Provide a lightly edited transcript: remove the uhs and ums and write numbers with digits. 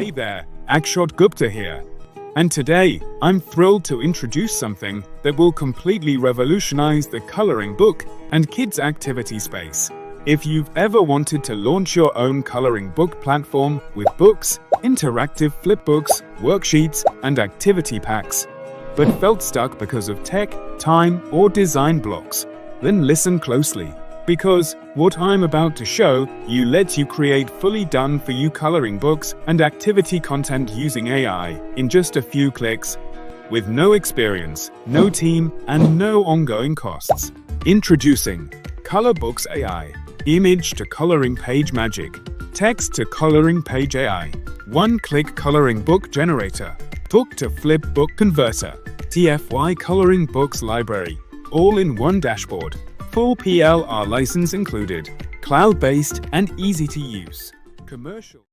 Hey there, Akshat Gupta here. And today, I'm thrilled to introduce something that will completely revolutionize the coloring book and kids activity space. If you've ever wanted to launch your own coloring book platform with books, interactive flipbooks, worksheets, and activity packs, but felt stuck because of tech, time, or design blocks, then listen closely. Because what I'm about to show you lets you create fully done-for-you coloring books and activity content using AI in just a few clicks, with no experience, no team, and no ongoing costs. Introducing ColorBooks AI. Image to coloring page magic. Text to coloring page AI. One-click coloring book generator. Book to flip book converter. TFY coloring books library. All in one dashboard. Full PLR license included, cloud-based and easy to use. Commercial.